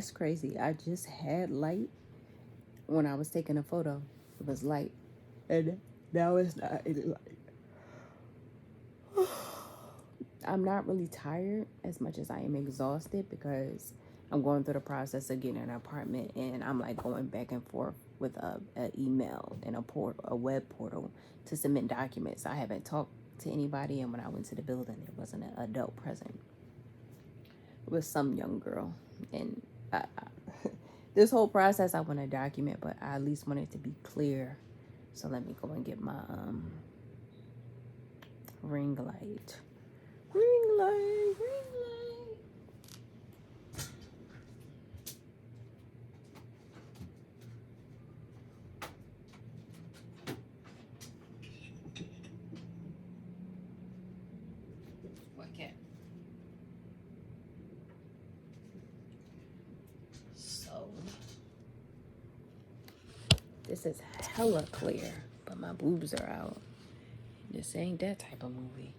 That's crazy. I just had light when I was taking a photo. It was light. And now it's not any light. I'm not really tired as much as I am exhausted because I'm going through the process of getting an apartment, and I'm like going back and forth with a email and a web portal to submit documents. I haven't talked to anybody, and when I went to the building, there wasn't an adult present. It was some young girl, and this whole process I want to document, but I at least want it to be clear. So let me go and get my ring light. Ring light, ring light. What cat? So this is hella clear, but my boobs are out. This ain't that type of movie.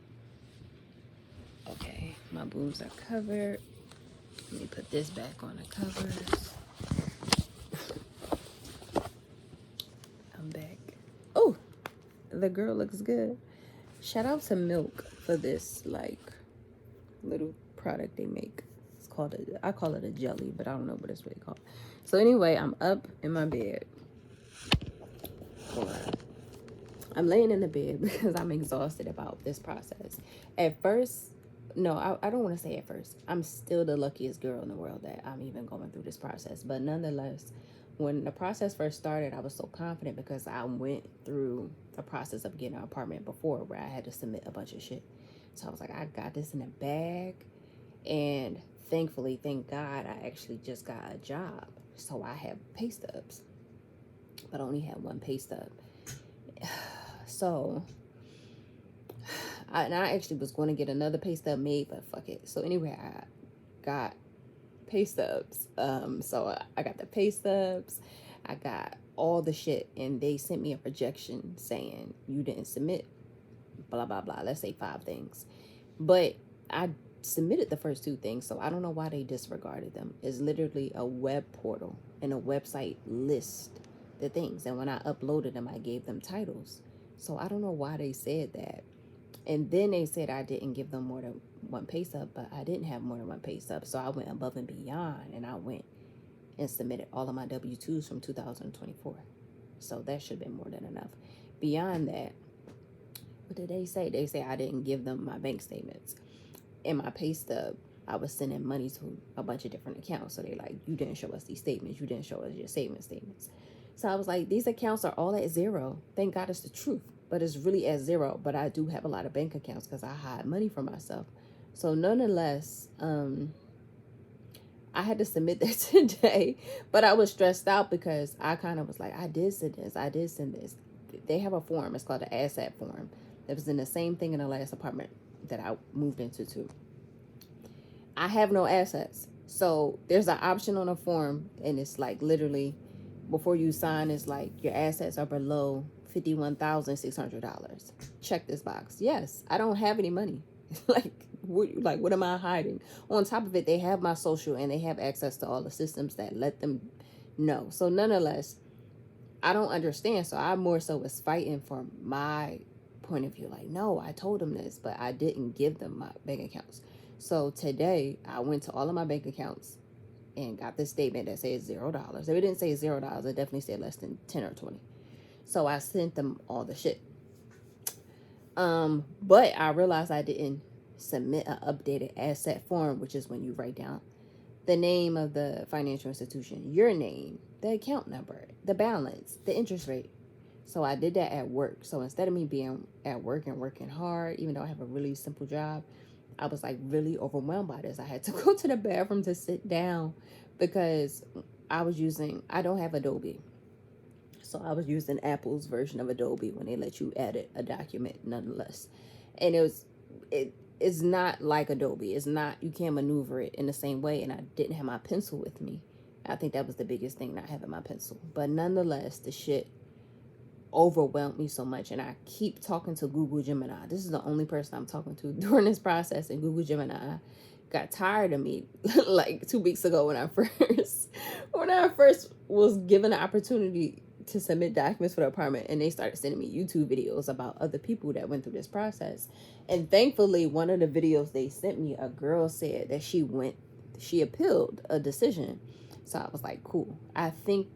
Okay, my boobs are covered. Let me put this back on the covers. I'm back. Oh, the girl looks good. Shout out to Milk for this like little product they make. It's called I call it a jelly, but I don't know what it's really called. So anyway, I'm up in my bed. I'm laying in the bed because I'm exhausted about this process. At first, no, I don't want to say at first. I'm still the luckiest girl in the world that I'm even going through this process. But nonetheless, when the process first started, I was so confident because I went through the process of getting an apartment before where I had to submit a bunch of shit. So I was like, I got this in a bag. And thankfully, thank God, I actually just got a job. So I have pay stubs, but I only had one pay stub. So I actually was going to get another pay stub made, but fuck it. So anyway, I got pay stubs. So I got the pay stubs. I got all the shit, and they sent me a projection saying you didn't submit blah blah blah. Let's say 5 things, but I submitted the first 2 things, so I don't know why they disregarded them. It's literally a web portal, and a website list the things, and when I uploaded them, I gave them titles. So I don't know why they said that. And then they said I didn't give them more than one pay stub, but I didn't have more than one pay stub. So I went above and beyond, and I went and submitted all of my W-2s from 2024. So that should have been more than enough. Beyond that, what did they say? They say I didn't give them my bank statements. In my pay stub, I was sending money to a bunch of different accounts. So they like, you didn't show us these statements. You didn't show us your savings statements. So I was like, these accounts are all at zero. Thank God it's the truth, but it's really at zero. But I do have a lot of bank accounts because I hide money for myself. So nonetheless, I had to submit that today, but I was stressed out because I kind of was like, I did send this. I did send this. They have a form. It's called the ASAP form. That was in the same thing in the last apartment that I moved into too. I have no assets. So there's an option on a form, and it's like literally before you sign, it's like your assets are below $51,600. Check this box. Yes, I don't have any money. What am I hiding? On top of it, they have my social, and they have access to all the systems that let them know. So nonetheless, I don't understand. So I more so was fighting for my point of view. Like, no, I told them this, but I didn't give them my bank accounts. So today I went to all of my bank accounts and got this statement that says $0. If it didn't say $0, it definitely said less than 10 or 20. So I sent them all the shit. But I realized I didn't submit an updated asset form, which is when you write down the name of the financial institution, your name, the account number, the balance, the interest rate. So I did that at work. So instead of me being at work and working hard, even though I have a really simple job, I was like really overwhelmed by this. I had to go to the bathroom to sit down because I don't have Adobe. So I was using Apple's version of Adobe when they let you edit a document nonetheless. And it is not like Adobe. It's not, you can't maneuver it in the same way. And I didn't have my pencil with me. I think that was the biggest thing, not having my pencil. But nonetheless, the shit overwhelmed me so much, and I keep talking to Google Gemini. This is the only person I'm talking to during this process, and Google Gemini got tired of me like 2 weeks ago when I first was given the opportunity to submit documents for the apartment, and they started sending me YouTube videos about other people that went through this process. And thankfully, one of the videos they sent me, a girl said that she appealed a decision. So I was like, cool. I think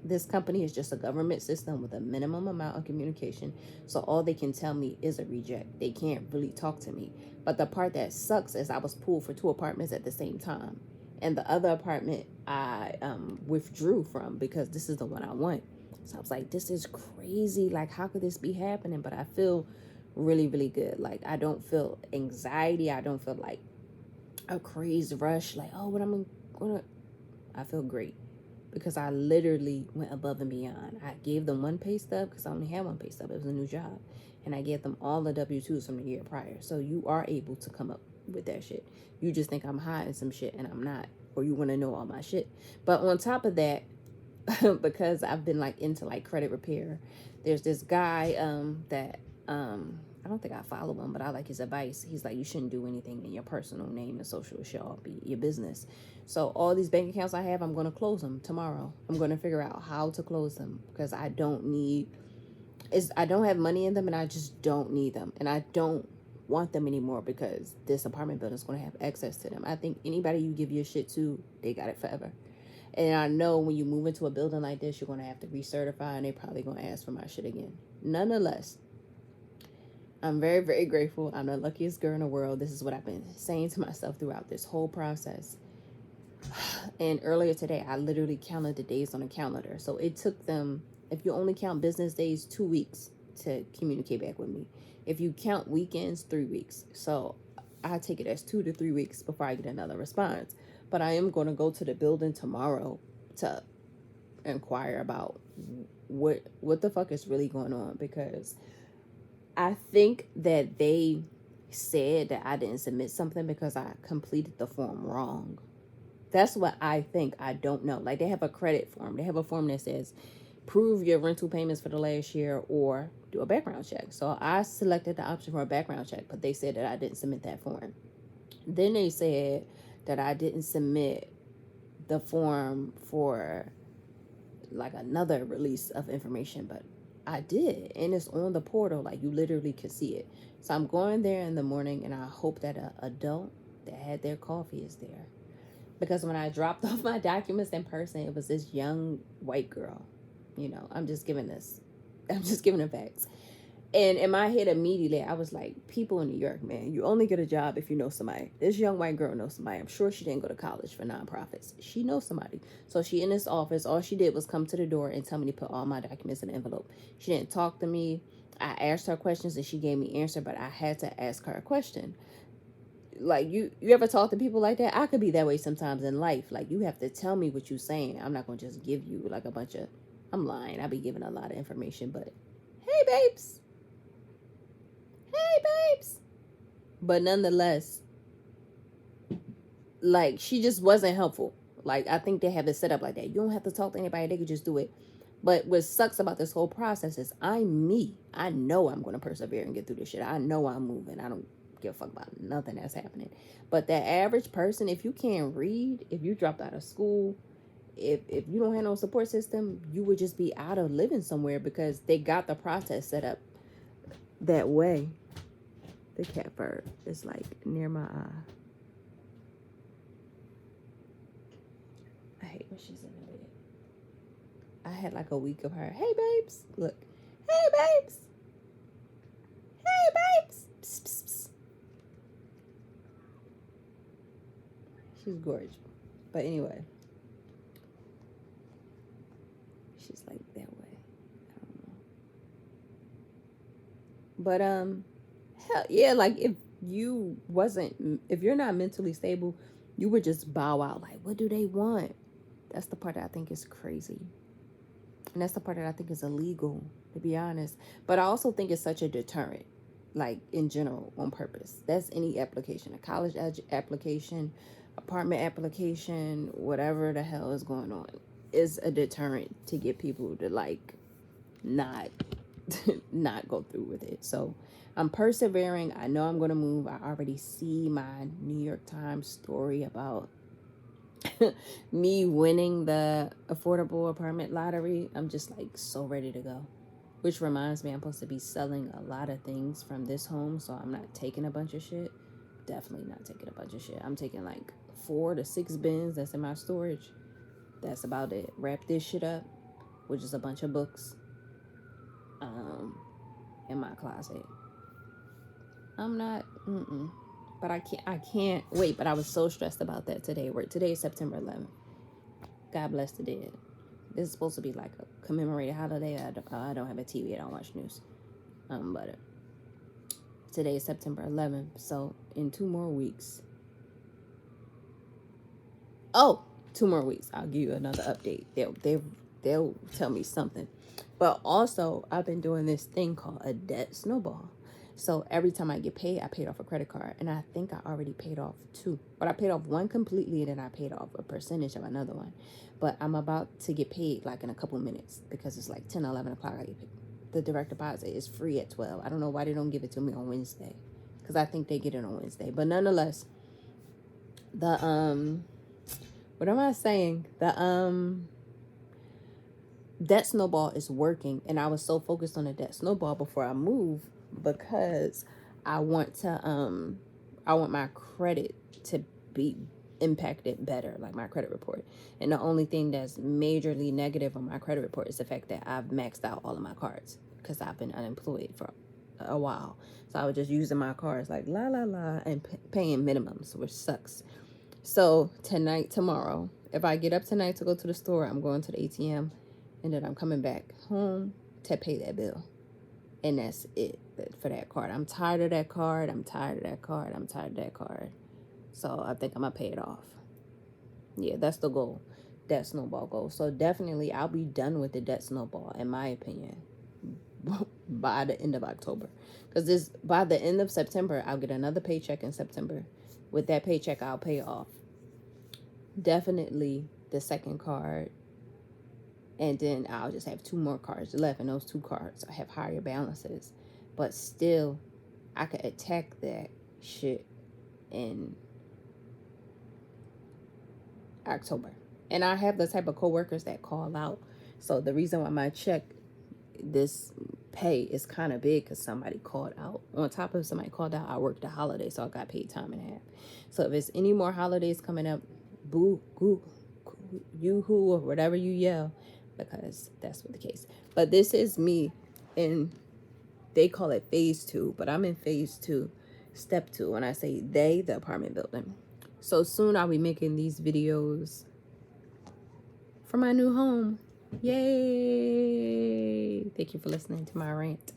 this company is just a government system with a minimum amount of communication. So all they can tell me is a reject. They can't really talk to me. But the part that sucks is I was pulled for 2 apartments at the same time. And the other apartment I withdrew from because this is the one I want. So I was like, this is crazy. Like, how could this be happening? But I feel really, really good. Like, I don't feel anxiety. I don't feel like a crazy rush. Like, oh, what am I going to... I feel great. Because I literally went above and beyond. I gave them 1 pay stub because I only had 1 pay stub. It was a new job. And I gave them all the W-2s from the year prior. So you are able to come up with that shit. You just think I'm hiding some shit and I'm not. Or you want to know all my shit. But on top of that, because I've been like into like credit repair, there's this guy that I don't think I follow him, but I like his advice. He's like, you shouldn't do anything in your personal name and social. It should all be your business. So all these bank accounts I have, I'm going to close them tomorrow. I'm going to figure out how to close them because I don't have money in them and I just don't need them. And I don't want them anymore because this apartment building is going to have access to them. I think anybody you give your shit to, they got it forever. And I know when you move into a building like this, you're going to have to recertify and they're probably going to ask for my shit again. Nonetheless, I'm very, very grateful. I'm the luckiest girl in the world. This is what I've been saying to myself throughout this whole process. And earlier today, I literally counted the days on a calendar. So it took them, if you only count business days, 2 weeks to communicate back with me. If you count weekends, 3 weeks. So I take it as 2 to 3 weeks before I get another response. But I am going to go to the building tomorrow to inquire about what the fuck is really going on, because I think that they said that I didn't submit something because I completed the form wrong. That's what I think. I don't know. Like, they have a credit form. They have a form that says prove your rental payments for the last year or do a background check. So I selected the option for a background check, but they said that I didn't submit that form. Then they said that I didn't submit the form for like another release of information, but I did, and it's on the portal. Like, you literally could see it. So I'm going there in the morning, and I hope that an adult that had their coffee is there, because when I dropped off my documents in person, it was this young white girl. You know, I'm just giving the facts. And in my head immediately, I was like, people in New York, man, you only get a job if you know somebody. This young white girl knows somebody. I'm sure she didn't go to college for nonprofits. She knows somebody. So she in this office, all she did was come to the door and tell me to put all my documents in an envelope. She didn't talk to me. I asked her questions and she gave me answer, but I had to ask her a question. Like, you ever talk to people like that? I could be that way sometimes in life. Like, you have to tell me what you're saying. I'm not going to just give you like a bunch of, I'm lying. I be giving a lot of information, but hey, babes. Hey, babes. But nonetheless, like, she just wasn't helpful. Like, I think they have it set up like that. You don't have to talk to anybody. They could just do it. But what sucks about this whole process is I'm me. I know I'm going to persevere and get through this shit. I know I'm moving. I don't give a fuck about nothing that's happening. But that average person, if you can't read, if you dropped out of school, if you don't have no support system, you would just be out of living somewhere because they got the process set up that way. The cat fur is like near my eye. I hate when she's in the bed. I had like a week of her. Hey, babes. Look. Hey, babes. Hey, babes. Psst, psst, psst. She's gorgeous. But anyway. She's like that way. I don't know. But, hell yeah, like if you're not mentally stable, you would just bow out. Like, what do they want? That's the part that I think is crazy. And that's the part that I think is illegal, to be honest. But I also think it's such a deterrent, like in general, on purpose. That's any application, a college application, apartment application, whatever the hell is going on, is a deterrent to get people to like not not go through with it. So I'm persevering. I know I'm going to move. I already see my New York Times story about me winning the affordable apartment lottery. I'm just like so ready to go. Which reminds me, I'm supposed to be selling a lot of things from this home, so I'm not taking a bunch of shit. Definitely not taking a bunch of shit. I'm taking like 4 to 6 bins that's in my storage. That's about it. Wrap this shit up, which is a bunch of books, in my closet. I'm not, but I can't wait. But I was so stressed about that today. Today is September 11th. God bless the dead. This is supposed to be like a commemorated holiday. I don't have a TV. I don't watch news. But today is September 11th. So in 2 more weeks. Oh, 2 more weeks. I'll give you another update. They'll tell me something. But also, I've been doing this thing called a debt snowball. So every time I get paid, I paid off a credit card. And I think I already paid off 2. But I paid off 1 completely, and then I paid off a percentage of another one. But I'm about to get paid like in a couple minutes because it's like 10, 11 o'clock. I get paid. The direct deposit is free at 12. I don't know why they don't give it to me on Wednesday, because I think they get it on Wednesday. But nonetheless, the what am I saying? The debt snowball is working, and I was so focused on the debt snowball before I move because I want my credit to be impacted better, like my credit report. And the only thing that's majorly negative on my credit report is the fact that I've maxed out all of my cards because I've been unemployed for a while. So I was just using my cards like la la la and paying minimums, which sucks. So tomorrow, if I get up tonight to go to the store, I'm going to the ATM, and then I'm coming back home to pay that bill. And that's it for that card. I'm tired of that card. So I think I'm going to pay it off. Yeah, that's the goal. Debt snowball goal. So definitely I'll be done with the debt snowball, in my opinion, by the end of October. Because by the end of September, I'll get another paycheck in September. With that paycheck, I'll pay off definitely the second card, and then I'll just have 2 more cards left, and those 2 cards I have higher balances, but still I could attack that shit in October. And I have the type of coworkers that call out. So the reason why my check, this pay is kind of big, because somebody called out. On top of somebody called out, I worked a holiday, so I got paid time and a half. So if there's any more holidays coming up, boo, goo, you-hoo, or whatever you yell, because that's what the case. But this is me, and they call it phase 2, but I'm in phase 2, step 2. When I say they, the apartment building. So soon I'll be making these videos for my new home. Yay! Thank you for listening to my rant.